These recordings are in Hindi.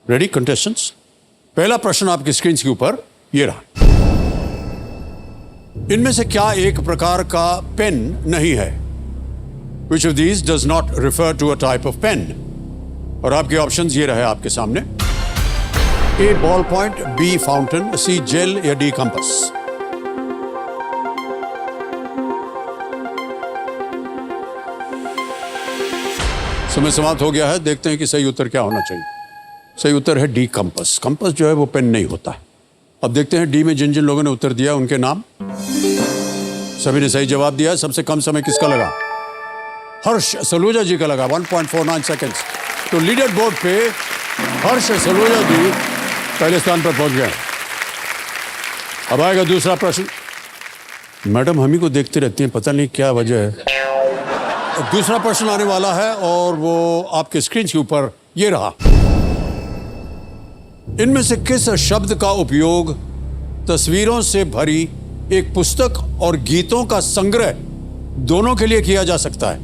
Ready contestants? पहला प्रश्न आपकी स्क्रीन के ऊपर ये रहा। इनमें से क्या एक प्रकार का पेन नहीं है? Which of these does not refer to a type of pen? और आपके ऑप्शंस ये रहे आपके सामने। A ball point, B fountain, C gel या D कंपास। समय समाप्त हो गया है। देखते हैं कि सही उत्तर क्या होना चाहिए। सही उत्तर है डी कंपास। कंपास जो है वो पेन नहीं होता है। अब देखते हैं डी में जिन जिन लोगों ने उत्तर दिया उनके नाम। सभी ने सही जवाब दिया। सबसे कम समय किसका लगा? हर्ष सलूजा जी का लगा 1.49 सेकेंड्स। तो लीडर बोर्ड पे हर्ष सलूजा जी पहले स्थान पर पहुंच गए। अब आएगा दूसरा प्रश्न। मैडम हम ही को देखते रहती हैं, पता नहीं क्या वजह है। दूसरा प्रश्न आने वाला है और वो आपके स्क्रीन के ऊपर ये रहा। इनमें से किस शब्द का उपयोग तस्वीरों से भरी एक पुस्तक और गीतों का संग्रह दोनों के लिए किया जा सकता है?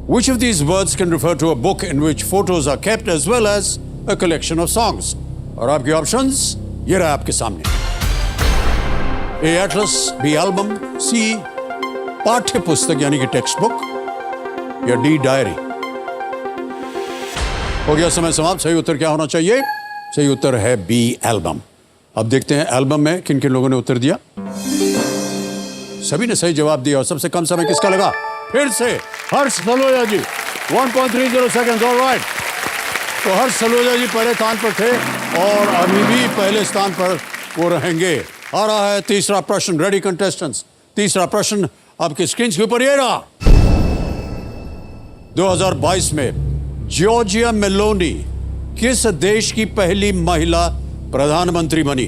Which of these words can refer to a book in which photos are kept as well as a collection of songs? और आपके ऑप्शंस ये रहा आपके सामने। A atlas, B album, C पाठ्य पुस्तक यानी कि टेक्स्ट बुक या D डायरी। हो गया समय समाप्त। सही उत्तर क्या होना चाहिए? सही उत्तर है B एल्बम। अब देखते हैं एल्बम में किन किन लोगों ने उत्तर दिया। सभी ने सही जवाब दिया और सबसे कम समय किसका लगा? फिर से हर्ष सलूजा जी 1.30 सेकेंड। ऑलराइट, तो हर्ष सलूजा जी पहले स्थान पर थे और अभी भी पहले स्थान पर वो रहेंगे। आ रहा है तीसरा प्रश्न। Ready contestants? तीसरा प्रश्न आपके स्क्रीन के ऊपर ये रहा। 2022 में जॉर्जिया मेलोनी किस देश की पहली महिला प्रधानमंत्री बनी?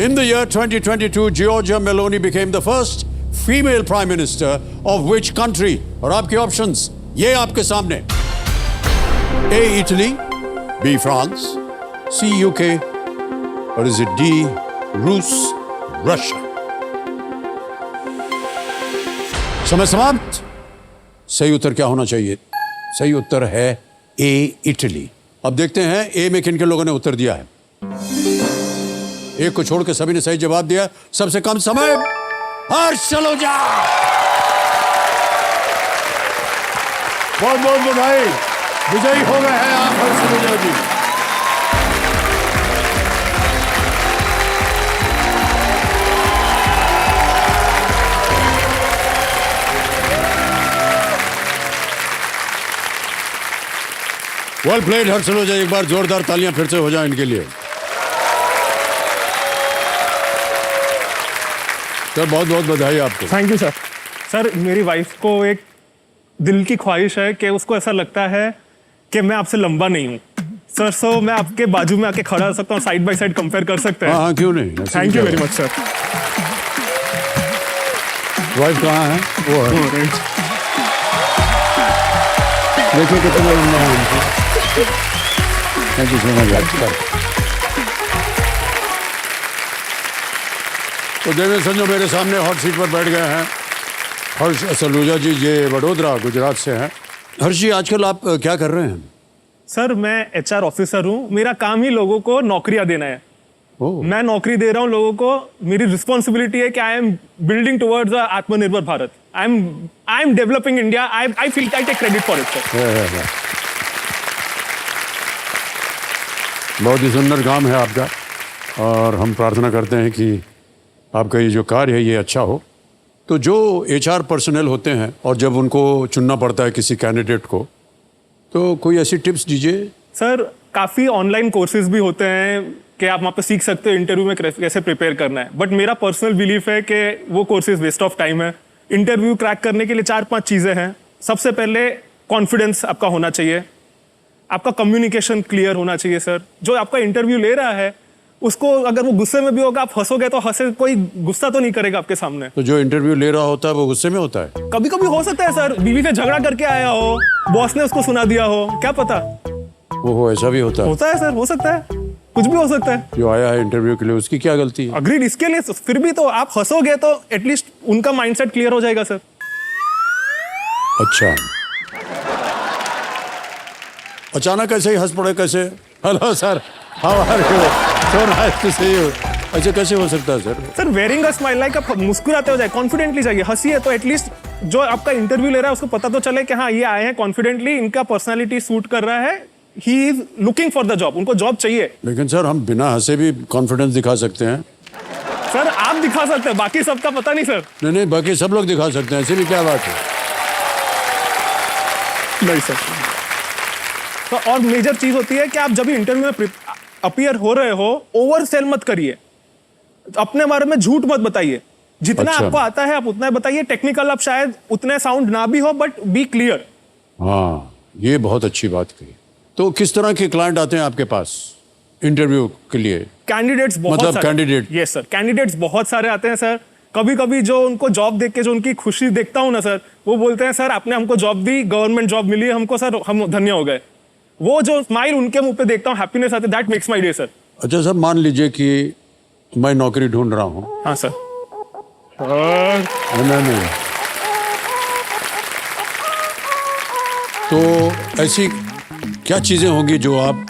In the year 2022, Giorgia Meloni became the first female prime minister of which country? और आपके ऑप्शंस ये आपके सामने। A Italy, B France, C UK और इज इट D रूस, रशिया? समय समाप्त। सही उत्तर क्या होना चाहिए? सही उत्तर है A इटली। अब देखते हैं ए में किन किन लोगों ने उत्तर दिया है। एक को छोड़ के सभी ने सही जवाब दिया। सबसे कम समय हर्ष सलूजा। बहुत बहुत बधाई, विजयी हो गए हैं आप हर्ष सलूजा जी। वेल प्लेड हर्ष सलूजा। एक बार जोरदार तालियां फिर से हो जाएं इनके लिए। सर बहुत बहुत बधाई आपको। Thank you sir. सर मेरी वाइफ को एक दिल की ख्वाहिश है कि उसको ऐसा लगता है कि मैं आपसे लंबा नहीं हूँ सर, सो मैं आपके बाजू में आके खड़ा हो सकता हूँ, साइड बाय साइड कंपेयर कर सकते हैं? हाँ क्यों नहीं। Thank you very much sir. Wife कहाँ है? वो है। देखिए कितना लंबा है उनको। Thank you so much. तो देवेंद्र संजो मेरे सामने हॉट सीट पर बैठ गए हैं। हर्ष सलूजा जी ये वडोदरा गुजरात से हैं। हर्ष जी आजकल आप क्या कर रहे हैं? सर मैं HR ऑफिसर हूँ। मेरा काम ही लोगों को नौकरियां देना है। मैं नौकरी दे रहा हूँ लोगों को। मेरी रिस्पॉन्सिबिलिटी है कि आई एम बिल्डिंग टुवर्ड्स आत्मनिर्भर Bharat. I am developing India. I feel I take credit for it sir. बहुत ही सुंदर काम है आपका और हम प्रार्थना करते हैं कि आपका ये जो कार्य है ये अच्छा हो। तो जो HR पर्सनल होते हैं और जब उनको चुनना पड़ता है किसी कैंडिडेट को, तो कोई ऐसी टिप्स दीजिए। सर काफ़ी ऑनलाइन कोर्सेज भी होते हैं कि आप वहाँ पे सीख सकते हो इंटरव्यू में कैसे प्रिपेयर करना है, बट मेरा पर्सनल बिलीफ है कि वो कोर्सेज वेस्ट ऑफ टाइम है। इंटरव्यू क्रैक करने के लिए 4-5 चीज़ें हैं। सबसे पहले कॉन्फिडेंस आपका होना चाहिए, आपका कम्युनिकेशन क्लियर होना चाहिए सर। जो आपका इंटरव्यू ले रहा है उसको अगर वो गुस्से में भी होगा, आप हंसोगे तो हंसे, कोई गुस्सा तो नहीं करेगा आपके सामने। तो जो इंटरव्यू ले रहा होता है वो गुस्से में होता है? कभी कभी हो सकता है सर, बीवी से झगड़ा करके आया हो, बॉस ने उसको सुना दिया हो, क्या पता। वो ऐसा भी होता है सर, हो सकता है, कुछ भी हो सकता है। जो आया है इंटरव्यू के लिए उसकी क्या गलती है? अग्रीड, इसके लिए फिर भी तो आप हंसोगे तो एटलीस्ट उनका माइंडसेट क्लियर हो जाएगा सर। अच्छा, 。अचानक ऐसे ही हंस पड़े कैसे? Hello sir, how are you? So nice to see you. ऐसे कैसे हो सकता है sir? Sir wearing a smile like आप मुस्कुराते हो जाए, कॉन्फिडेंटली जाइए, हंसिए, तो एटलीस्ट जो आपका इंटरव्यू ले रहा है उसको पता तो चले कि हाँ ये आए हैं कॉन्फिडेंटली, इनका पर्सनालिटी सूट कर रहा है, he is looking for the job, उनको जॉब चाहिए। लेकिन सर हम बिना हंसे भी कॉन्फिडेंस दिखा सकते हैं। सर आप दिखा सकते हैं, बाकी सबका पता नहीं सर। नहीं नहीं, बाकी सब लोग दिखा सकते हैं, ऐसी भी क्या बात है? नहीं सर। तो और मेजर चीज होती है कि आप जब भी इंटरव्यू में अपीयर हो रहे हो, ओवर सेल मत करिए, अपने बारे में झूठ मत बताइए, जितना अच्छा। आपको आता है आप उतना ही बताइए। टेक्निकल आप शायद उतने साउंड ना भी हो, बट बी क्लियर। हाँ, ये बहुत अच्छी बात कही। तो किस तरह के क्लाइंट आते हैं आपके पास इंटरव्यू के लिए? कैंडिडेट्स बहुत मतलब सारे। कैंडिडेट? यस सर, कैंडिडेट्स बहुत सारे आते हैं सर। कभी कभी जो उनको जॉब देख के जो उनकी खुशी देखता हूं ना सर, वो बोलते हैं सर आपने हमको जॉब दी, गवर्नमेंट जॉब मिली हमको सर, हम धन्य हो गए। वो जो स्माइल उनके मुंह पे देखता हूँ, हैप्पीनेस आती है, that makes my day sir. अच्छा सर, मान लीजिए कि मैं नौकरी ढूंढ रहा हूँ। हाँ सर। नहीं, तो ऐसी क्या चीजें होंगी जो आप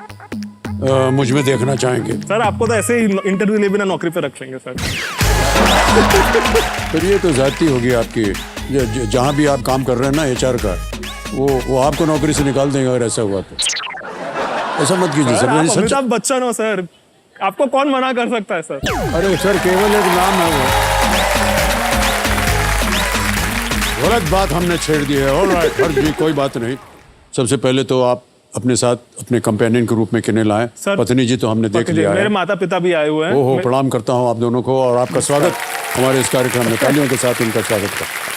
मुझ में देखना चाहेंगे? सर आपको तो ऐसे ही इंटरव्यू ले बिना नौकरी पे रख लेंगे सर। फिर ये तो जाती होगी आपकी। जहाँ भी आप काम कर रहे हैं ना एचआर का, वो आपको नौकरी से निकाल देंगे अगर ऐसा हुआ तो। ऐसा मत कीजिए सर, मेरी आप सच। अमिताभ बच्चन हो सर, आपको कौन मना कर सकता है सर? अरे सर, केवल एक नाम है वो। गलत बात हमने छेड़ दी है। ऑलराइट हर जी, कोई बात नहीं। सबसे पहले तो आप अपने साथ अपने कंपेनियन के रूप में किन्हें लाएं? सर, पत्नी जी तो हमने देख लिया है। मेरे माता पिता भी आए हुए हैं। ओहो, प्रणाम करता हूं आप दोनों को और आपका स्वागत हमारे इस कार्यक्रम में। तालियों के साथ इनका स्वागत करता हूं।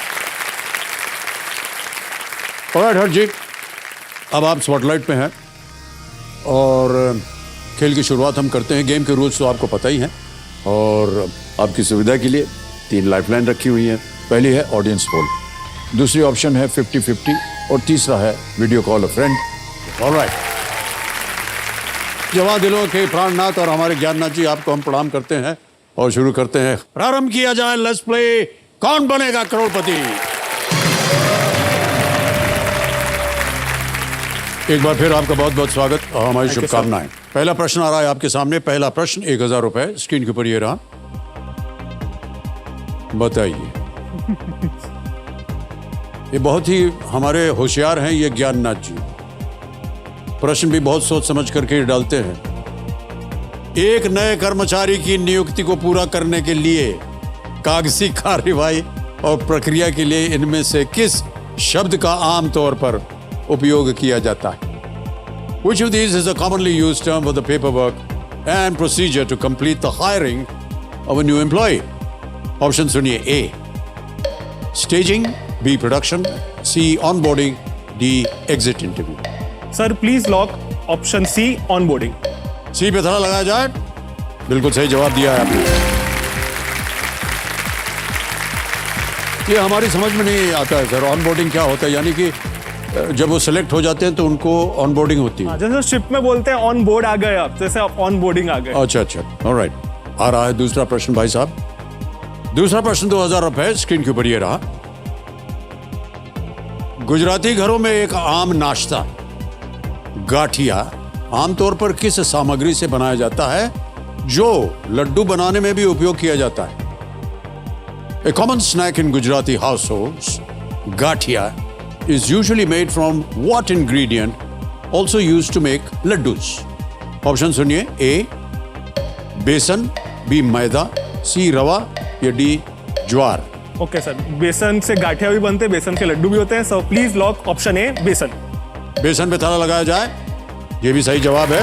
ऑलराइट हर जी, अब आप स्पॉटलाइट पे हैं और खेल की शुरुआत हम करते हैं। गेम के रूल्स तो आपको पता ही हैं और आपकी सुविधा के लिए 3 लाइफलाइन रखी हुई हैं। पहली है ऑडियंस पोल, दूसरी ऑप्शन है 50-50 और तीसरा है वीडियो कॉल अ फ्रेंड। ऑलराइट, जवाब दिलों के प्राणनाथ और हमारे ज्ञाननाथ जी, आपको हम प्रणाम करते हैं और शुरू करते हैं। प्रारंभ किया जाए, लेट्स प्ले कौन बनेगा करोड़पति। एक बार फिर आपका बहुत बहुत स्वागत और हमारी शुभकामनाएं। पहला प्रश्न आ रहा है आपके सामने। पहला प्रश्न 1000 रुपए स्क्रीन के ऊपर ये रहा। बताइए। ये बहुत ही हमारे होशियार हैं ये ज्ञाननाथ जी, प्रश्न भी बहुत सोच समझ करके डालते हैं। एक नए कर्मचारी की नियुक्ति को पूरा करने के लिए कागजी कार्यवाही और प्रक्रिया के लिए इनमें से किस शब्द का आमतौर पर उपयोग किया जाता है? Which of these is a commonly used term for the paperwork and procedure to complete the hiring of a new employee? Option सुनिए। A staging, B production, C onboarding, D exit interview। Sir please lock option C, onboarding. C पे थोड़ा लगाया जाए। बिल्कुल सही जवाब दिया है आपने। ये हमारी समझ में नहीं आता है सर, ऑनबोर्डिंग क्या होता है? यानी कि जब वो सिलेक्ट हो जाते हैं तो उनको ऑनबोर्डिंग होती है। जैसे शिप में बोलते हैं ऑन बोर्ड आ गए आप, जैसे आप ऑन बोर्डिंग आ गए। अच्छा, ऑलराइट। आ रहा है दूसरा प्रश्न भाई साहब। दूसरा प्रश्न 2000 रुपए स्क्रीन के ऊपर ये रहा। गुजराती घरों में एक आम नाश्ता गाठिया आमतौर पर किस सामग्री से बनाया जाता है जो लड्डू बनाने में भी उपयोग किया जाता है? A common snack in Gujarati households, gathia, is usually made from what ingredient also used to make laddus? Option सुनिए। A बेसन, B मैदा, C रवा या D ज्वार। ओके सर, बेसन से गाठिया भी बनते हैं, बेसन के लड्डू भी होते हैं। सो प्लीज लॉक ऑप्शन ए, बेसन। बेसन पे ताला लगाया जाए। ये भी सही जवाब है।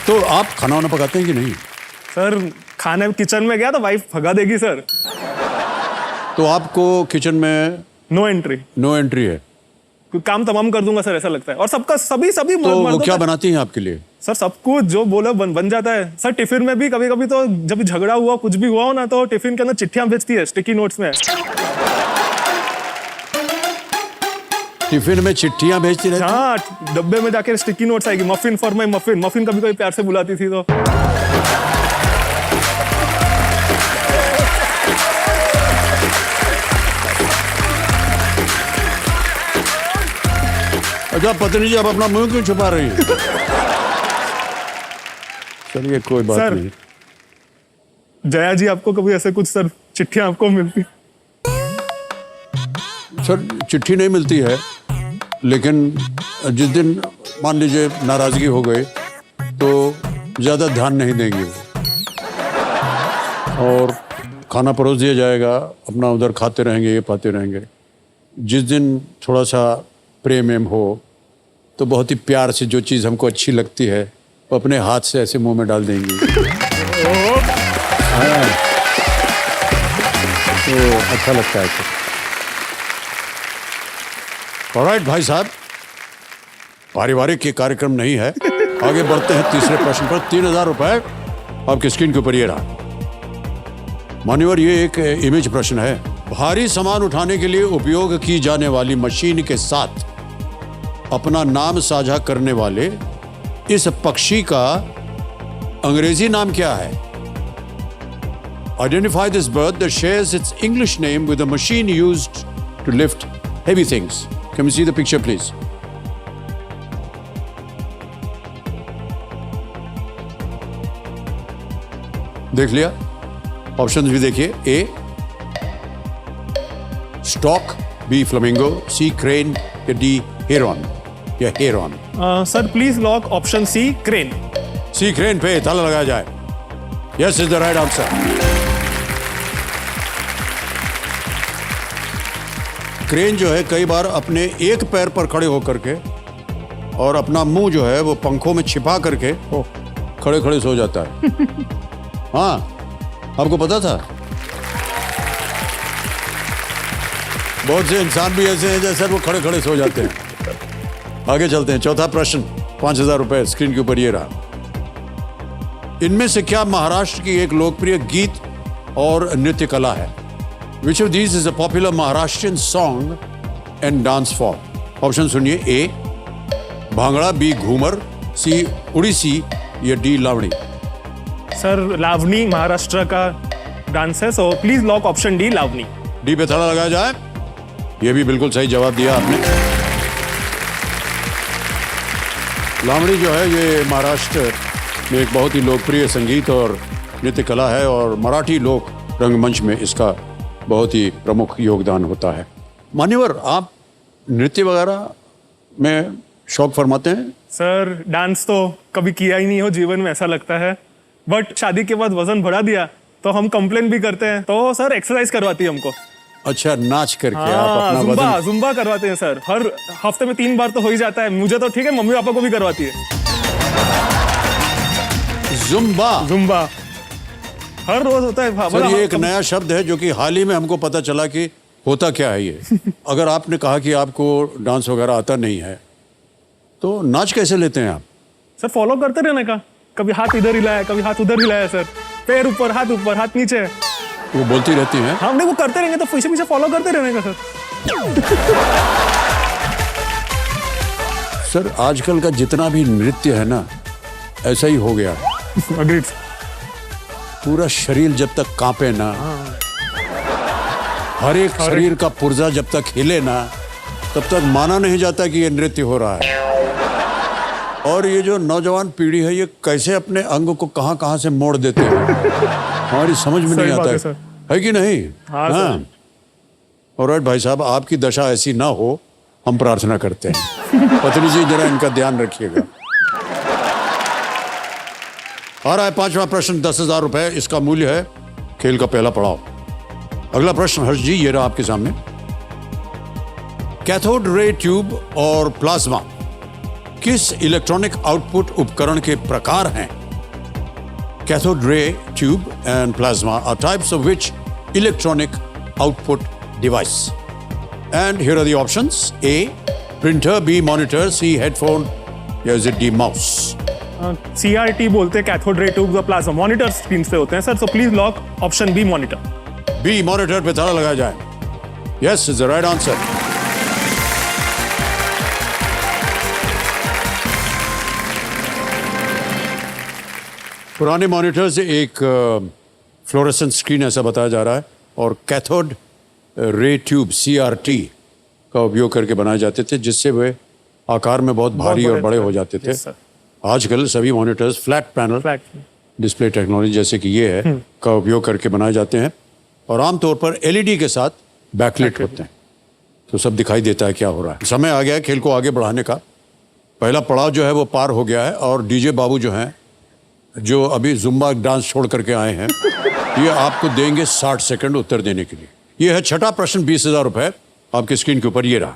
तो आप खाना वाना पकाते हैं कि नहीं? सर खाने किचन में गया तो वाइफ भगा देगी सर। तो आपको किचन में नो एंट्री। नो एंट्री है? काम तमाम कर दूंगा सर, ऐसा लगता है। और सबका सभी तो वो मर्दों क्या का- बनाती हैं आपके लिए? सर सब कुछ जो बोला बन जाता है सर। टिफिन में भी कभी कभी तो जब झगड़ा हुआ कुछ भी हुआ हो ना, तो टिफिन के अंदर चिट्ठियां भेजती है स्टिकी नोट्स में। टिफिन में चिट्ठियां भेजती रहती? हाँ, डब्बे में जाके स्टिकी नोट्स आएगी, muffin for my muffin. Muffin कभी कभी प्यार से बुलाती थी तो। अच्छा पत्नी जी, आप अपना मुंह क्यों छुपा रही हैं? चलिए कोई बात सर, नहीं। जया जी आपको कभी ऐसे कुछ सर चिट्ठियां आपको मिलती? सर चिट्ठी नहीं मिलती है, लेकिन जिस दिन मान लीजिए नाराजगी हो गई तो ज़्यादा ध्यान नहीं देंगे वो, और खाना परोस दिया जाएगा, अपना उधर खाते रहेंगे, ये पाते रहेंगे। जिस दिन थोड़ा सा प्रेम एम हो तो बहुत ही प्यार से जो चीज़ हमको अच्छी लगती है वो अपने हाथ से ऐसे मुंह में डाल देंगी। हाँ, तो अच्छा लगता है। ऑलराइट भाई साहब, पारिवारिक ये कार्यक्रम नहीं है। आगे बढ़ते हैं तीसरे प्रश्न पर। 3000 रुपए आपकी स्क्रीन के ऊपर ये रहा। मान्यवर, ये एक इमेज प्रश्न है। भारी सामान उठाने के लिए उपयोग की जाने वाली मशीन के साथ अपना नाम साझा करने वाले इस पक्षी का अंग्रेजी नाम क्या है? Identify this bird that shares its English name with a machine used to lift heavy things. Can we see the picture, please? देख लिया? ऑप्शंस भी देखिए। A stock, B flamingo, C crane या D हेरॉन या heron. Sir please lock option C, crane. C crane पे ताला लगाया जाए। Yes is the right answer. Crane जो है कई बार अपने एक पैर पर खड़े होकर के और अपना मुंह जो है वो पंखों में छिपा करके खड़े खड़े सो जाता है। हाँ, आपको पता था? बहुत से इंसान भी ऐसे हैं जैसे वो खड़े खड़े सो जाते हैं। आगे चलते हैं। चौथा प्रश्न, 5000 रुपए स्क्रीन के ऊपर ये रहा। इनमें से क्या महाराष्ट्र की एक लोकप्रिय गीत और नृत्य कला है? Which of these is a popular Maharashtrian song and dance form? Option सुनिए। A bhangra, B Ghoomar, C Odissi या D लावणी। सर लावनी महाराष्ट्र का डांस है, सो please lock option D, Lavani. D पे ताला लगाया जाए। ये भी बिल्कुल सही जवाब दिया आपने। लावणी जो है ये महाराष्ट्र में एक बहुत ही लोकप्रिय संगीत और नृत्य कला है, और मराठी लोक रंगमंच में इसका बहुत ही प्रमुख योगदान होता है। मान्यवर, आप नृत्य वगैरह में शौक फरमाते हैं? सर डांस तो कभी किया ही नहीं हो जीवन में, ऐसा लगता है। बट शादी के बाद वजन बढ़ा दिया तो हम कंप्लेन भी करते हैं, तो सर एक्सरसाइज करवाती है हमको। अच्छा, नाच करके आप हाँ, अपना जुम्बा वजन। जुम्बा करवाते हैं सर। हर हफ्ते में 3 बार तो हो ही जाता है। मुझे तो ठीक है, मम्मी पापा को भी करवाती है जुम्बा। जुम्बा हर रोज होता है। सर ये एक नया शब्द है जो कि हाल ही में हमको पता चला कि होता क्या है ये। अगर आपने कहा कि आपको डांस वगैरह आता नहीं है तो नाच कैसे लेते हैं आप? सर फॉलो करते रहने का, कभी हाथ इधर हिलाया, कभी हाथ उधर हिलाया सर, पैर ऊपर हाथ नीचे। वो बोलती रहती हैं। हम नहीं, वो करते रहेंगे तो पीछे पीछे फॉलो करते रहने का सर। सर आजकल का जितना भी नृत्य है ना, ऐसा ही हो गया है। Agreed. पूरा शरीर जब तक कांपे ना, हर एक शरीर का पुर्जा जब तक हिले ना, तब तक माना नहीं जाता कि ये नृत्य हो रहा है। और ये जो नौजवान पीढ़ी है ये कैसे अपने अंग को कहां कहां से मोड़ देते हैं, हमारी समझ में नहीं आता है कि नहीं? हाँ। ऑलराइट भाई साहब, आपकी दशा ऐसी ना हो हम प्रार्थना करते हैं। पत्नी जी जरा इनका ध्यान रखिएगा। आ रहा है 5वां प्रश्न, 10,000 रुपए इसका मूल्य है। खेल का पहला पड़ाव। अगला प्रश्न हर्ष जी, ये रहा आपके सामने। कैथोड रे ट्यूब और प्लाज्मा किस इलेक्ट्रॉनिक आउटपुट उपकरण के प्रकार हैं? Cathode ray tube and plasma are types of which electronic output device? And here are the options. A printer, B monitor, C headphone या is it D mouse? CRT बोलते हैं कैथोड रे ट्यूब और प्लाज्मा, मॉनिटर स्क्रीन पे होते हैं sir, so please lock option B, monitor. B monitor पे ताला लगाया जाए। Yes is the right answer. पुराने मॉनिटर से एक फ्लोरेसेंट स्क्रीन ऐसा बताया जा रहा है, और कैथोड रे ट्यूब CRT का उपयोग करके बनाए जाते थे, जिससे वे आकार में बहुत भारी और बड़े हो जाते थे। Yes, sir. आजकल सभी monitors flat panel flat display technology जैसे कि ये है का उपयोग करके बनाए जाते हैं और आमतौर पर एलईडी के साथ बैकलाइट होते हैं, तो सब दिखाई देता है क्या हो रहा है। समय आ गया है खेल को आगे बढ़ाने का। पहला पड़ाव जो है वो पार हो गया है और डीजे बाबू जो हैं, जो अभी जुम्बा डांस छोड़ करके आए हैं, ये आपको देंगे 60 सेकंड उत्तर देने के लिए। ये है छठा प्रश्न, 20,000 रुपए आपकी स्क्रीन के ऊपर ये रहा।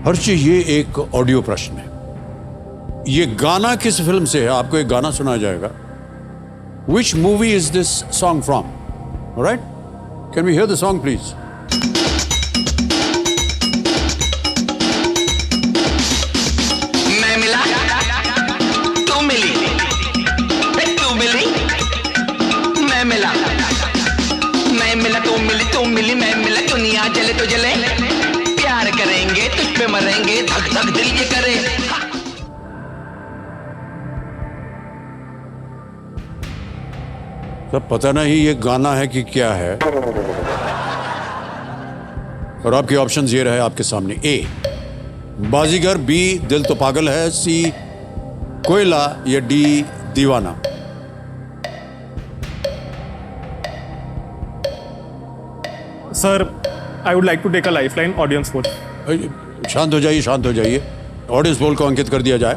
हर्ष जी, ये एक ऑडियो प्रश्न है। ये गाना किस फिल्म से है? आपको एक गाना सुनाया जाएगा। Which movie is this song from? All right? Can we hear the song, please? मैं मिला, तू मिली, तू मिली, मैं मिला, तू मिली, मैं मिला, दुनिया जले तो जले, प्यार करेंगे, तुझ पे मरेंगे, धक धक दिल ये करे। सब पता नहीं ये गाना है कि क्या है। और आपके ऑप्शंस ये रहे आपके सामने। ए बाजीगर, बी दिल तो पागल है, सी कोयला या डी दीवाना। Sir, I would like to take a lifeline audience poll. शांत हो जाइए, शांत हो जाइए। ऑडियंस पोल को अंकित कर दिया जाए।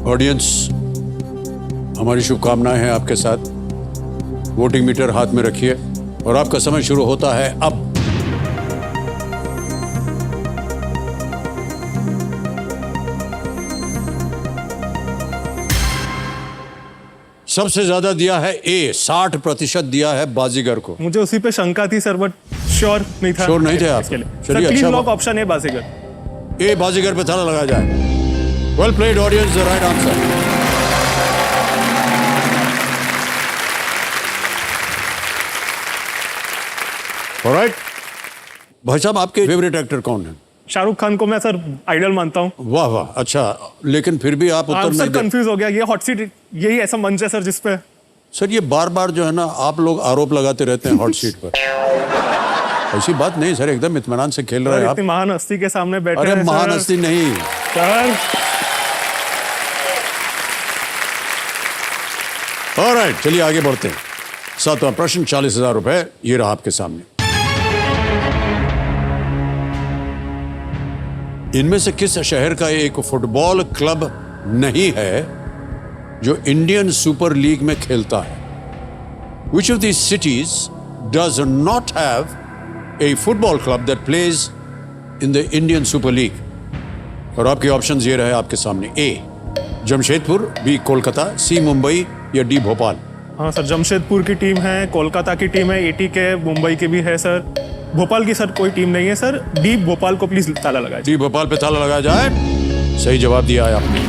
ऑडियंस, हमारी शुभकामनाएं हैं आपके साथ। वोटिंग मीटर हाथ में रखिए और आपका समय शुरू होता है अब। सबसे ज्यादा दिया है ए, 60% दिया है बाजीगर को। मुझे उसी पे शंका थी सर, बट श्योर नहीं था। श्योर नहीं थे आप? इसके लिए। चलिए, सर, प्लीज अच्छा लॉक ऑप्शन है बाजीगर। ए बाजीगर पे ताला लगाया जाए। Well played audience, the right answer. Alright, भाई साहब, आपके फेवरेट एक्टर कौन है? शाहरुख खान को मैं सर आइडल मानता हूँ। वाह वाह, अच्छा, लेकिन फिर भी आप उत्तर सर नहीं दे। कंफ्यूज हो गया। ये हॉट सीट, यही ऐसा मंच है सर जिसपे सर ये बार बार जो है ना, आप लोग आरोप लगाते रहते हैं हॉट सीट पर। ऐसी बात नहीं सर, एकदम इत्मीनान से खेल रहे हैं आप। इतनी महान हस्ती के सामने बैठे अरे हैं महान सर। हस्ती नहीं सर, ऑलराइट, चलिए आगे बढ़ते हैं। सातवां प्रश्न, 40,000 रुपए ये रहा आपके सामने। इनमें से किस शहर का एक फुटबॉल क्लब नहीं है जो इंडियन सुपर लीग में खेलता है? Which of these cities does not have a football club that plays in the Indian Super League? और आपके ऑप्शंस ये रहे आपके सामने। ए जमशेदपुर, बी कोलकाता, सी मुंबई या डी भोपाल। हाँ सर, जमशेदपुर की टीम है, कोलकाता की टीम है, एटी के, मुंबई के भी है सर। भोपाल की सर कोई टीम नहीं है सर। डी भोपाल को प्लीज ताला लगाए। डी भोपाल पे ताला लगाया जाए। सही जवाब दिया है आपने।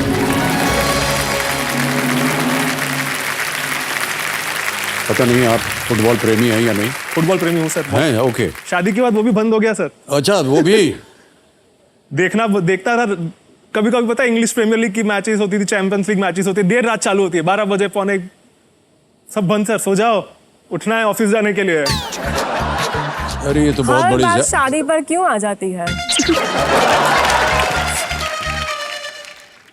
पता नहीं आप फुटबॉल प्रेमी हैं या नहीं? फुटबॉल प्रेमी हूँ सर। हैं, ओके। शादी के बाद वो भी बंद हो गया सर। अच्छा, वो भी देखता था कभी कभी। पता है, इंग्लिश प्रीमियर लीग की मैचेस होती थी, चैंपियंस लीग मैचेस होती थी, देर रात चालू होती है, 12 बजे पौने, सब बंद सर। सो जाओ, उठना है ऑफिस जाने के लिए। अरे ये तो बहुत हर बड़ी बात शादी पर क्यों आ जाती है?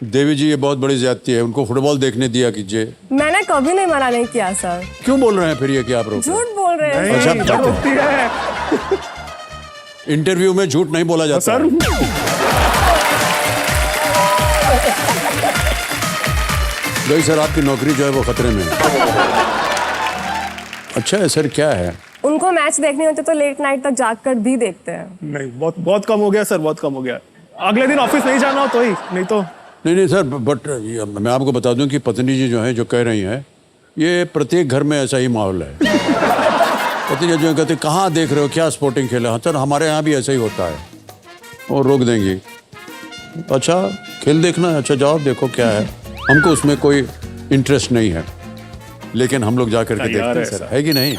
देवी जी, ये बहुत बड़ी ज्यादती है। उनको फुटबॉल देखने दिया कीजिए। मैंने कभी नहीं मना नहीं किया सर। क्यों बोल रहे हैं फिर ये कि आप रोक? झूठ बोल रहे हैं अच्छा, नहीं, सर, रोकती है इंटरव्यू में झूठ नहीं बोला जाता सर। भाई सर, आपकी नौकरी जो है वो खतरे में है। अच्छा है सर, क्या है? उनको मैच देखने होते तो लेट नाइट तक जाग कर भी देखते हैं। नहीं, बहुत बहुत कम हो गया सर, बहुत कम हो गया। अगले दिन ऑफिस नहीं जाना हो तो ही, नहीं तो नहीं सर, बट मैं आपको बता दूं कि पत्नी जी जो है, जो कह रही हैं, ये प्रत्येक घर में ऐसा ही माहौल है। पत्नी जी जो कहते कहाँ देख रहे हो, क्या स्पोर्टिंग खेल? हाँ सर, हमारे यहाँ भी ऐसा ही होता है। वो रोक देंगी। अच्छा, खेल देखना है? अच्छा, जाओ देखो क्या है, हमको उसमें कोई इंटरेस्ट नहीं है, लेकिन हम लोग जाकर के देखते हैं सर, है कि नहीं?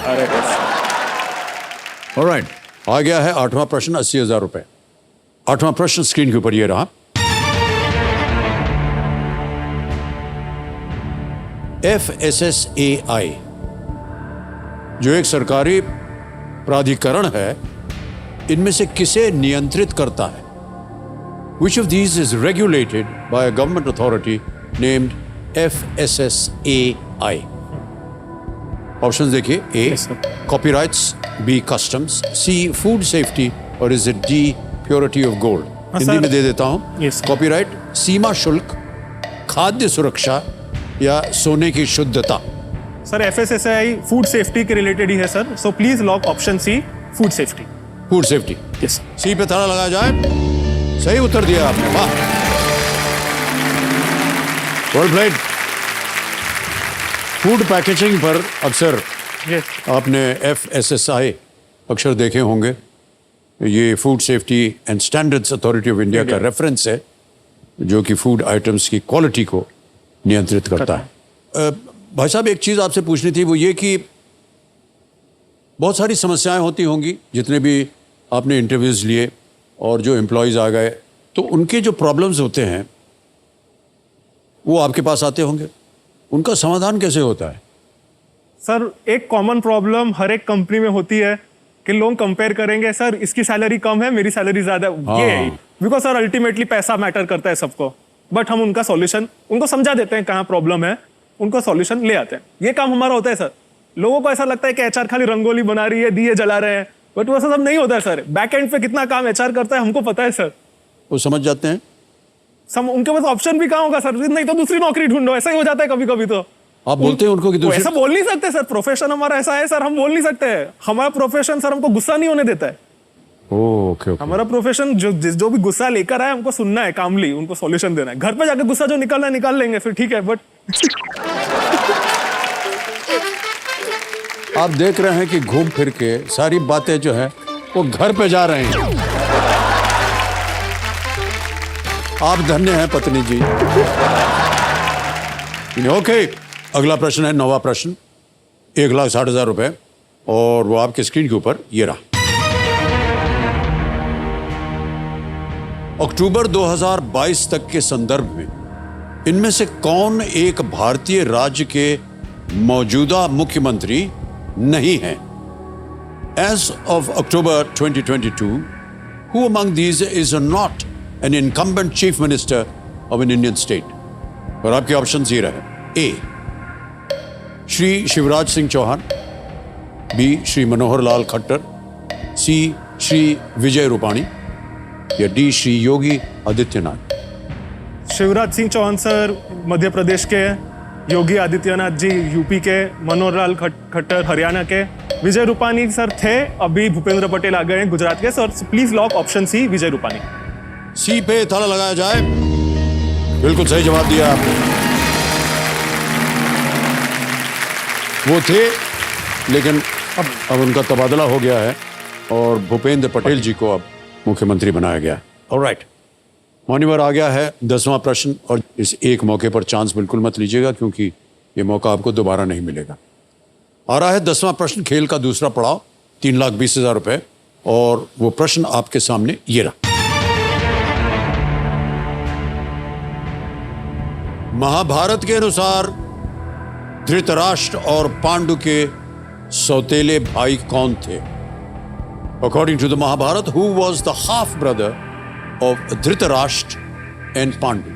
ऑलराइट, आ गया है 8वां प्रश्न, 80,000 रुपए। 8वां प्रश्न स्क्रीन के ऊपर ये रहा। FSSAI जो एक सरकारी प्राधिकरण है, इनमें से किसे नियंत्रित करता है? Which of these is regulated by a government authority named FSSAI? Options देखिए, A Yes, sir. copyrights, B customs, C food safety और is it D purity of gold? हाँ, हिंदी सर। में दे देता हूँ। Yes, sir. कॉपीराइट, सीमा शुल्क, खाद्य सुरक्षा या सोने की शुद्धता? सर FSSAI फूड सेफ्टी के रिलेटेड ही है sir, so please lock option C food safety. Food safety. Yes C पे ताला लगाया जाए। सही उत्तर दिया आपने, वाह, वेल प्लेड। फूड पैकेजिंग पर अक्सर यस आपने FSSAI अक्षर देखे होंगे। ये food safety and standards authority of India का रेफरेंस है, जो कि फूड आइटम्स की क्वालिटी को नियंत्रित करता है। भाई साहब, एक चीज़ आपसे पूछनी थी, वो ये कि बहुत सारी समस्याएं होती होंगी, जितने भी आपने इंटरव्यूज़ लिए और जो एम्प्लॉयज़ आ गए, तो उनके जो प्रॉब्लम्स होते हैं वो आपके पास आते होंगे, उनका समाधान कैसे होता है? सर, एक कॉमन प्रॉब्लम हर एक कंपनी में होती है कि लोग कंपेयर करेंगे, सर इसकी सैलरी कम है, मेरी सैलरी ज्यादा है। ये बिकॉज सर अल्टीमेटली पैसा मैटर करता है सबको, बट हम उनका सॉल्यूशन उनको समझा देते हैं कहाँ प्रॉब्लम है, उनको सॉल्यूशन ले आते हैं। ये काम हमारा होता है सर। लोगों को ऐसा लगता है कि एचआर खाली रंगोली बना रही है, दिए जला रहे हैं, बट वैसा सब नहीं होता है सर। बैक एंड पे कितना काम एचआर करता है हमको पता है सर। वो समझ जाते हैं। उनके पास ऑप्शन भी कहाँ होगा सर, नहीं तो दूसरी नौकरी ढूंढो, ऐसा ही हो जाता है कभी कभी। तो आप बोलते हैं उनको कि दूसरी, ऐसा बोल नहीं सकते सर, प्रोफेशन हमारा ऐसा है सर, हम बोल नहीं सकते। हमारा प्रोफेशन सर हमको गुस्सा नहीं होने देता है। Okay okay. हमारा प्रोफेशन जो भी गुस्सा लेकर आए हमको सुनना है, कामली उनको सॉल्यूशन देना है। घर पे जाके गुस्सा जो निकालना है निकाल लेंगे फिर, ठीक है, बट आप देख रहे हैं कि घूम फिर के सारी बातें जो है वो घर पे जा रहे हैं। आप धन्य हैं पत्नी जी। ओके, अगला प्रश्न है, 9वां प्रश्न, 1,60,000 रुपए, और वो आपके स्क्रीन के ऊपर ये रहा। अक्टूबर 2022 तक के संदर्भ में इनमें से कौन एक भारतीय राज्य के मौजूदा मुख्यमंत्री नहीं है? As of October 2022, who among these is not an incumbent chief minister of an Indian state? और आपके ऑप्शन ये रहे। A, Shri Shivraj Singh Chauhan, B, Shri Manohar Lal Khattar, C, Shri Vijay Rupani, या D, श्री योगी आदित्यनाथ? शिवराज सिंह चौहान सर मध्य प्रदेश के, योगी आदित्यनाथ जी यूपी के, मनोहर लाल खट्टर हरियाणा के, विजय रूपाणी सर थे, अभी भूपेंद्र पटेल आ गए हैं गुजरात के। Sir please lock option C Vijay Rupani. C पे ताला लगाया जाए। बिल्कुल सही जवाब दिया आपने। वो थे, लेकिन अब उनका तबादला हो गया है और भूपेंद्र पटेल जी को अब मुख्यमंत्री बनाया गया है। ऑलराइट, मान्यवर, आ गया है 10वां प्रश्न, और इस एक मौके पर चांस बिल्कुल मत लीजिएगा, क्योंकि ये मौका आपको दोबारा नहीं मिलेगा। आ रहा है 10वां प्रश्न, खेल का दूसरा पड़ाव, 3,20,000 रुपए, और वो प्रश्न आपके सामने ये रहा। महाभारत के अनुसार धृतराष्ट्र और पांडु के सौतेले भाई कौन थे? According to the Mahabharata, who was the half brother of Dhritarashtra and Pandu?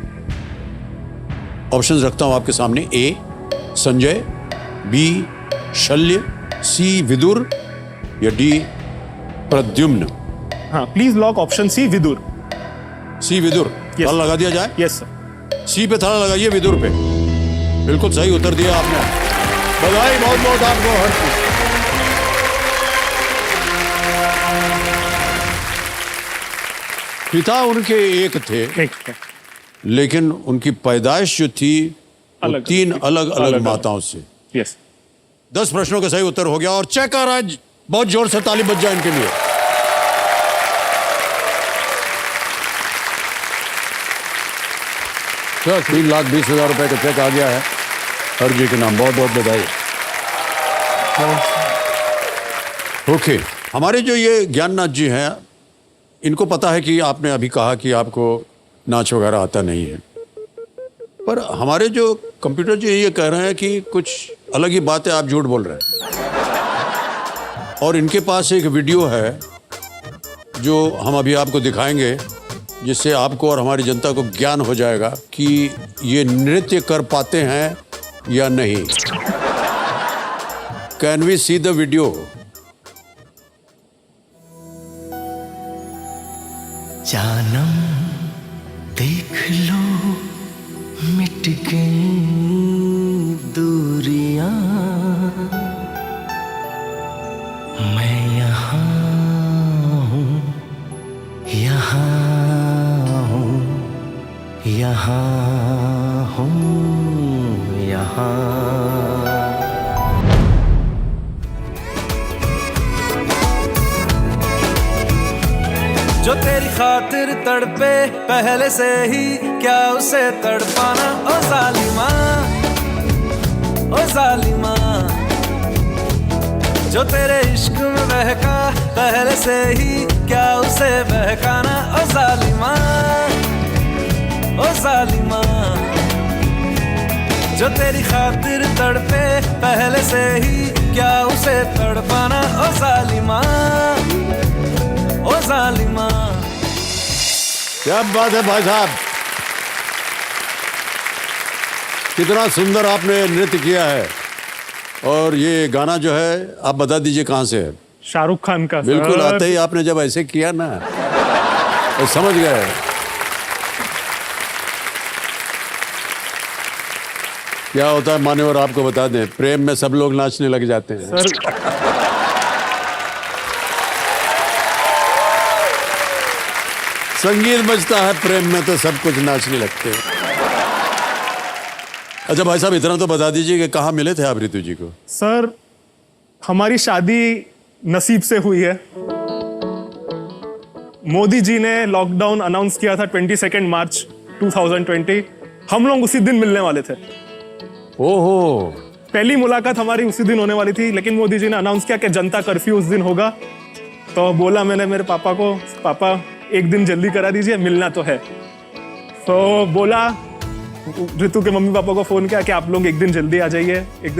Options रखता हूं आपके सामने। ए संजय, बी शल्य, सी विदुर, या डी प्रद्युम्न? हाँ, please lock option C Vidur. C Vidur. Yes. ताला लगा दिया जाए। Yes sir. सी पे ताला लगाइए, विदुर पे। बिल्कुल सही उत्तर दिया आपने, बधाई बहुत बहुत आपको। हर चीज पिता उनके एक थे, एक लेकिन उनकी पैदाइश जो थी वो अलग, 3 अलग अलग अलग माताओं से। यस 10 प्रश्नों का सही उत्तर हो गया, और चेक आ रहा है, बहुत जोर से ताली बज जाए इनके लिए। सर 3,20,000 रुपए का चेक आ गया है हर जी के नाम, बहुत बहुत बधाई। ओके, हमारे जो ये ज्ञाननाथ जी हैं, इनको पता है कि आपने अभी कहा कि आपको नाच वगैरह आता नहीं है, पर हमारे जो कंप्यूटर जी ये कह रहे हैं कि कुछ अलग ही बात है, आप झूठ बोल रहे हैं। और इनके पास एक वीडियो है जो हम अभी आपको दिखाएंगे, जिससे आपको और हमारी जनता को ज्ञान हो जाएगा कि ये नृत्य कर पाते हैं या नहीं। Can we see the video? जानम देख लो मिट गई दूरियां, मैं यहाँ हूँ, यहाँ हूँ, यहाँ हूँ, यहाँ। जो तेरी खातिर तड़पे पहले से ही, क्या उसे तड़पाना ओ जालिमा, ओ जालिमा। जो तेरे इश्क में बहका पहले से ही, क्या उसे बहकाना ओ जालिमा, ओ जालिमा। जो तेरी खातिर तड़पे पहले से ही, क्या उसे तड़पाना ओ जालिमा, ओ जालिमा। क्या बात है भाई साहब, कितना सुंदर आपने नृत्य किया है। और ये गाना जो है आप बता दीजिए कहाँ से है? शाहरुख खान का। बिल्कुल, सर। आते ही आपने जब ऐसे किया ना तो समझ गए। क्या होता है मान्यवर, आपको बता दें, प्रेम में सब लोग नाचने लग जाते हैं। सर संगीत बजता है प्रेम में तो सब कुछ नाचने लगते हैं। अच्छा भाई साहब, इतना तो बता दीजिए कि कहाँ मिले थे आप ऋतु जी को? सर हमारी शादी नसीब से हुई है। मोदी जी ने लॉकडाउन अनाउंस किया था 22 मार्च 2020। हम लोग उसी दिन मिलने वाले थे। ओहो, पहली मुलाकात हमारी उसी दिन होने वाली थी, लेकिन मोदी जी ने अनाउंस किया कि जनता कर्फ्यू उस दिन होगा। तो बोला मैंने मेरे पापा को, पापा एक दिन जल्दी करा दीजिए, मिलना तो है। तो बोला, ऋतु के मम्मी पापा को फोन किया कि आप लोग एक दिन जल्दी आ जाइए। एक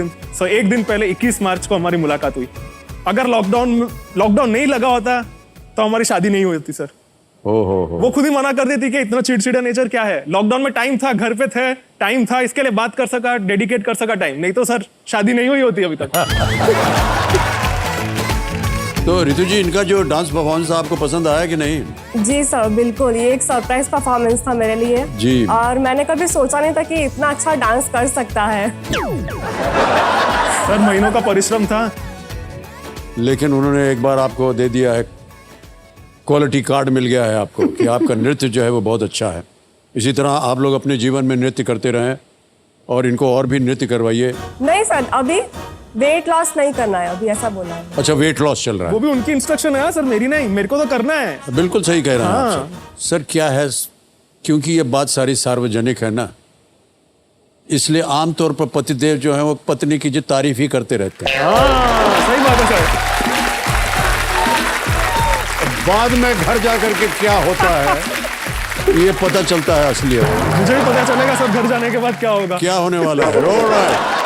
दिन पहले 21 मार्च को हमारी मुलाकात हुई। अगर लॉकडाउन नहीं लगा होता तो हमारी शादी नहीं हुई थी सर। ओहो, वो खुद ही मना कर देती कि इतना चिड़चिड़ा नेचर क्या है। लॉकडाउन में टाइम था, घर पे थे, टाइम था, इसके लिए बात कर सका, डेडिकेट कर सका टाइम, नहीं तो सर शादी नहीं हुई होती अभी तक। तो ऋतु जी, इनका जो डांस परफॉर्मेंस आपको पसंद आया कि नहीं? जी सर, बिल्कुल। ये एक सरप्राइज परफॉर्मेंस था मेरे लिए जी। और मैंने कभी सोचा नहीं था कि इतना अच्छा डांस कर सकता है। सर महीनों का परिश्रम था, लेकिन उन्होंने एक बार आपको दे दिया है, क्वालिटी कार्ड मिल गया है आपको कि आपका नृत्य जो है वो बहुत अच्छा है। इसी तरह आप लोग अपने जीवन में नृत्य करते रहें और इनको और भी नृत्य करवाइए। नहीं सर, अभी वेट लॉस नहीं करना है, अभी ऐसा बोला है। अच्छा, वेट लॉस चल रहा वो है। भी उनकी इंस्ट्रक्शन है सर, मेरी नहीं, मेरे को तो करना है। बिल्कुल सही कह रहे हैं हाँ। आप सर। क्या है, क्योंकि ये बात सारी सार्वजनिक है ना, इसलिए आमतौर पर पतिदेव जो है वो पत्नी की जो तारीफ ही करते रहते हैं। हाँ, सही बात है सर। बाद में घर जा करके क्या होता है ये पता चलता है असलियत। मुझे भी पता चलेगा सर घर जाने के बाद क्या होगा। क्या होने वाला है? Alright।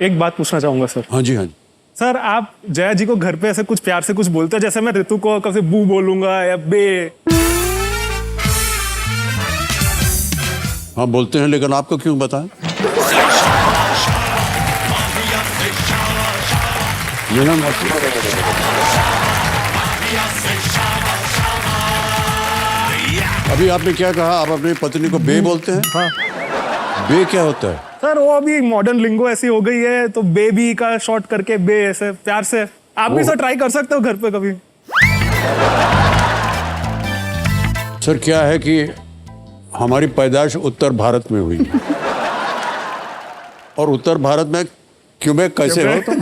एक बात पूछना चाहूंगा सर। हाँ जी, हाँ जी। सर आप जया जी को घर पे ऐसे कुछ प्यार से कुछ बोलते हैं, जैसे मैं ऋतु को कभी बू बोलूंगा या बे? हाँ बोलते हैं, लेकिन आपको क्यों बताएं? ये ना अभी आपने क्या कहा? आप अपनी पत्नी को बे बोलते हैं? हाँ बे क्या होता है? सर, वो अभी मॉडर्न लिंगो ऐसी हो गई है, तो बेबी का शॉर्ट करके बे, ऐसे प्यार से। आप भी सर ट्राई कर सकते हो घर पे कभी। सर क्या है कि हमारी पैदाइश उत्तर भारत में हुई और उत्तर भारत में क्यूबेक कैसे हो तो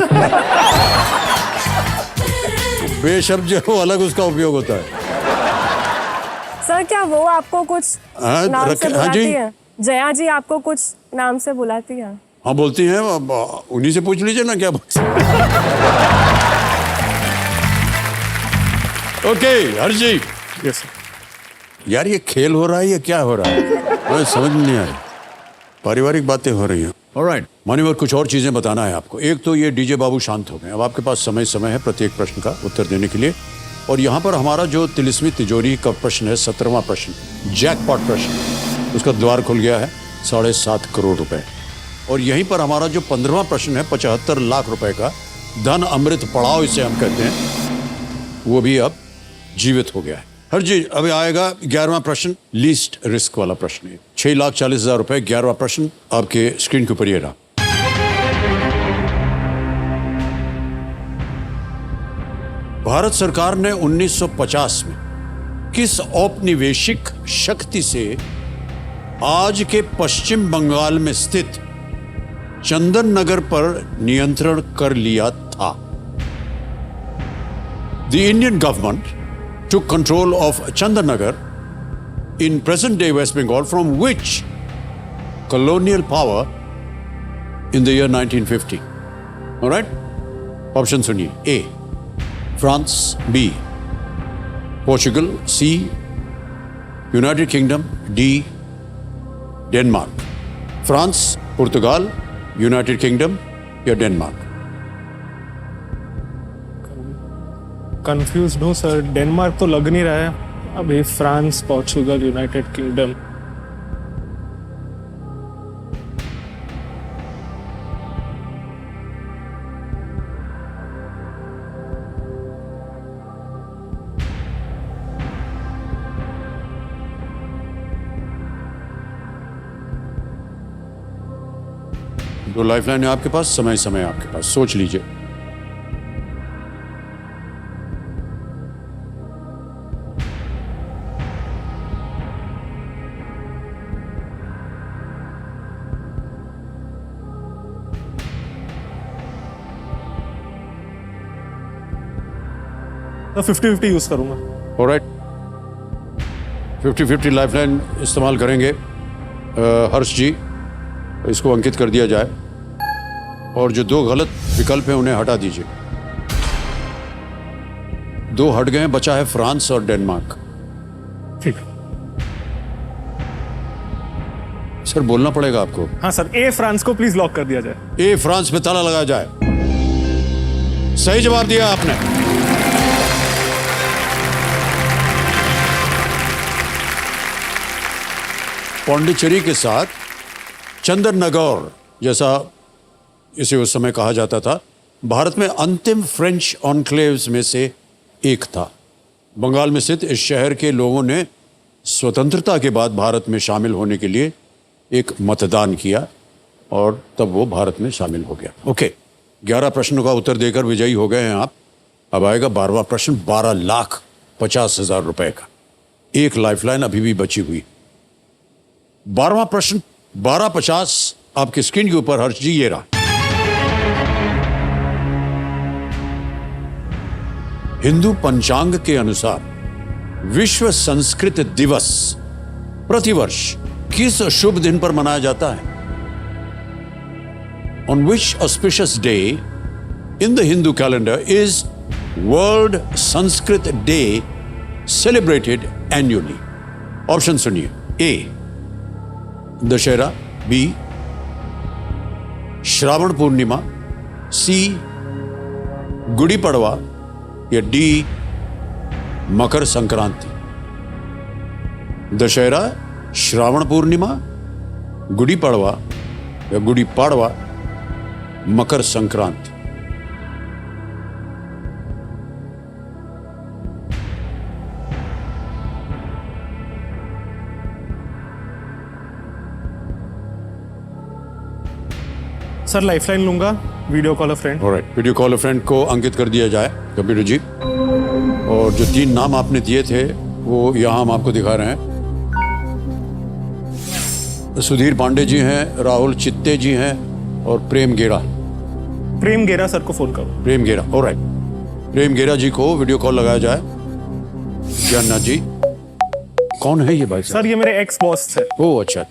बे शब्द जो है वो अलग उसका उपयोग होता है। सर क्या वो आपको कुछ हाँ, नाम से हाँ बुलाती जी। है? जया जी आपको कुछ नाम से बुलाती है? हाँ बोलती हैं, अब उन्हीं से पूछ लीजिए ना क्या बोलती। Okay Harsh ji. Yes sir. यार ये खेल हो रहा है या क्या हो रहा है? मुझे समझ में नहीं आ रही। पारिवारिक बातें हो रही हैं। ऑलराइट मान्यवर, कुछ और चीजें बताना है आपको। एक तो ये डीजे बाबू शांत हो गए, अब आपके पास समय है प्रत्येक प्रश्न का उत्तर देने के लिए। और यहाँ पर हमारा जो तिलिस्मी तिजोरी का प्रश्न है, 17वां प्रश्न, जैकपॉट प्रश्न, उसका द्वार खुल गया है 7.5 करोड़ रुपए। और यहीं पर हमारा जो 15वां प्रश्न है 75 लाख रुपए का धन अमृत पड़ाव इसे हम कहते हैं, वो भी अब जीवित हो गया है। हर जी अभी आएगा 11वां प्रश्न, लीस्ट रिस्क वाला प्रश्न है, 6,40,000 रुपए। 11वां प्रश्न आपके स्क्रीन के ऊपर ये रहा। भारत सरकार ने 1950 में किस औपनिवेशिक शक्ति से आज के पश्चिम बंगाल में स्थित चंदन नगर पर नियंत्रण कर लिया था? The Indian government took control of Chandanagar in present-day West Bengal from which colonial power in the year 1950? All right? Option सुनिए। A. France. B. Portugal. C. United Kingdom. D. Denmark. France, Portugal, United Kingdom या डेनमार्क? कंफ्यूज हूँ सर, डेनमार्क तो लग नहीं रहा है। अभी फ्रांस, पोर्चुगल, यूनाइटेड किंगडम। दो लाइफलाइन है आपके पास, समय आपके पास, सोच लीजिए। तो 50-50 यूज करूंगा। ऑलराइट, 50-50 लाइफलाइन इस्तेमाल करेंगे। हर्ष जी, इसको अंकित कर दिया जाए और जो दो गलत विकल्प हैं उन्हें हटा दीजिए। दो हट गए, बचा है फ्रांस और डेनमार्क। ठीक। सर बोलना पड़ेगा आपको। हाँ सर, ए फ्रांस को प्लीज लॉक कर दिया जाए। ए फ्रांस पे ताला लगाया जाए। सही जवाब दिया आपने। पौंडीचेरी के साथ चंदननगर, जैसा इसे उस समय कहा जाता था, भारत में अंतिम फ्रेंच ऑनक्लेव्स में से एक था। बंगाल में स्थित इस शहर के लोगों ने स्वतंत्रता के बाद भारत में शामिल होने के लिए एक मतदान किया और तब वो भारत में शामिल हो गया। ओके, 11 प्रश्नों का उत्तर देकर विजयी हो गए हैं आप। अब आएगा 12वां प्रश्न, 12,50,000 रुपए का। एक लाइफलाइन अभी भी बची हुई। 12वां प्रश्न 1250 आपके स्क्रीन के ऊपर हर्ष जी ये रहा। हिंदू पंचांग के अनुसार विश्व संस्कृत दिवस प्रतिवर्ष किस शुभ दिन पर मनाया जाता है? On which auspicious day in the Hindu calendar is World Sanskrit Day celebrated annually? Option सुनिए। A. दशहरा, बी श्रावण पूर्णिमा, सी गुड़ी पड़वा या डी मकर संक्रांति। दशहरा, श्रावण पूर्णिमा, गुड़ी पड़वा या गुड़ी पाड़वा, मकर संक्रांति। सर लाइफलाइन लूंगा, वीडियो कॉल अ फ्रेंड। ऑलराइट, वीडियो कॉल अ फ्रेंड को अंकित कर दिया जाए कंप्यूटर जी। और जो 3 नाम आपने दिए थे वो यहाँ हम आपको दिखा रहे हैं। सुधीर पांडे जी हैं, राहुल चित्ते जी हैं और प्रेम गेरा। प्रेम गेरा सर को फोन करो। प्रेम गेरा, ऑलराइट, प्रेम गेरा जी को वीडियो कॉल लगाया जाए। जानना जी, कौन है ये भाई साहब? सर ये मेरे एक्स बॉस थे। ओह अच्छा।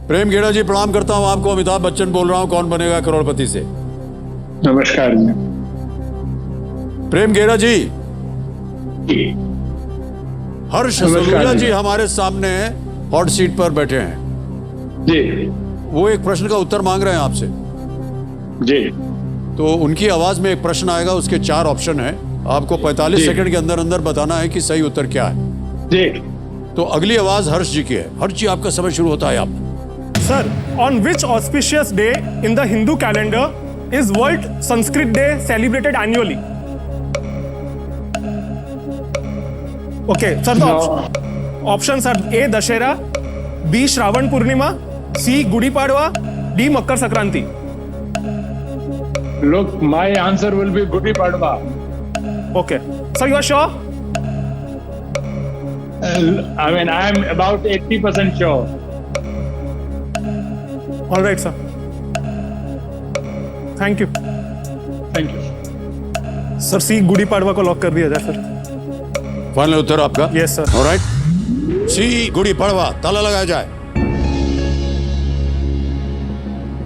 प्रेम गेड़ा जी, प्रणाम करता हूं आपको। अमिताभ बच्चन बोल रहा हूं, कौन बनेगा करोड़पति से। नमस्कार जी। प्रेम गेड़ा जी, हर्ष सलूजा जी हमारे सामने हैं। हॉट सीट पर बैठे हैं, जी वो एक प्रश्न का उत्तर मांग रहे हैं आपसे। जी तो उनकी आवाज में एक प्रश्न आएगा, उसके 4 ऑप्शन है, आपको 45 जी। सेकंड के अंदर अंदर बताना है कि सही उत्तर क्या है। जी तो अगली आवाज हर्ष जी की है। हर्ष जी, आपका समय शुरू होता है। आप Sir, on which auspicious day in the Hindu calendar is World Sanskrit Day celebrated annually? Okay, sir, the options are A. Dashera, B. Shravan Purnima, C. Gudi Padwa, D. Makkar Sankranti. look, my answer will be Gudi Padwa. Okay, sir, you are sure? I mean, I am about 80% sure. All right, sir. Thank you. Thank you. Sir C Gudi Padwa को लॉक कर दिया जाए सर। फाइनल उत्तर आपका? Yes, sir. ऑलराइट, सी गुड़ी पड़वा, ताला लगाया जाए।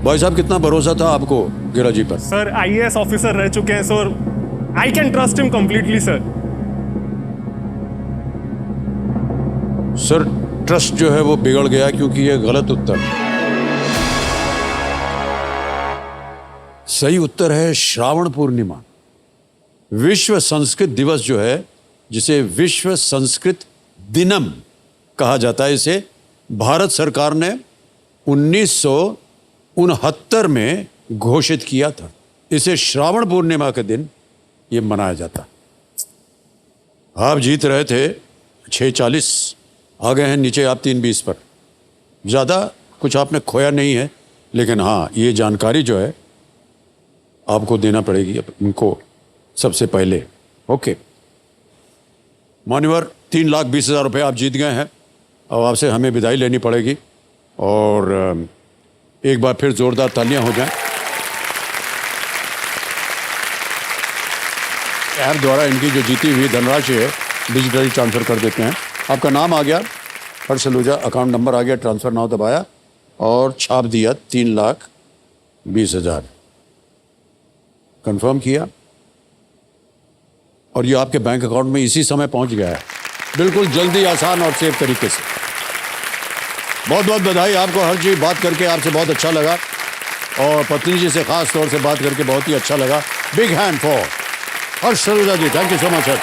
भाई साहब, कितना भरोसा था आपको गिरा जी पर? सर IAS ऑफिसर रह चुके हैं sir, I can trust him completely sir. Sir, trust जो है वो बिगड़ गया क्योंकि ये गलत उत्तर। सही उत्तर है श्रावण पूर्णिमा। विश्व संस्कृत दिवस जो है, जिसे विश्व संस्कृत दिनम कहा जाता है, इसे भारत सरकार ने 1969 में घोषित किया था। इसे श्रावण पूर्णिमा के दिन ये मनाया जाता। आप जीत रहे थे 640, आ गए हैं नीचे आप 320 पर। ज़्यादा कुछ आपने खोया नहीं है, लेकिन हाँ, ये जानकारी जो है आपको देना पड़ेगी उनको सबसे पहले। ओके मान्यवर, 3,20,000 रुपये आप जीत गए हैं। अब आपसे हमें विदाई लेनी पड़ेगी और एक बार फिर जोरदार तालियां हो जाएं। ऐप द्वारा इनकी जो जीती हुई धनराशि है डिजिटली ट्रांसफ़र कर देते हैं। आपका नाम आ गया, हर्ष सलूजा, अकाउंट नंबर आ गया, ट्रांसफ़र नाउ दबाया और छाप दिया 3,20,000 कंफर्म किया और ये आपके बैंक अकाउंट में इसी समय पहुंच गया है, बिल्कुल जल्दी, आसान और सेफ तरीके से। बहुत बहुत बधाई आपको हर्ष जी, बात करके आपसे बहुत अच्छा लगा और पत्नी जी से खास तौर से बात करके बहुत ही अच्छा लगा। Big hand for Harsh Saluja ji, thank you so much sir.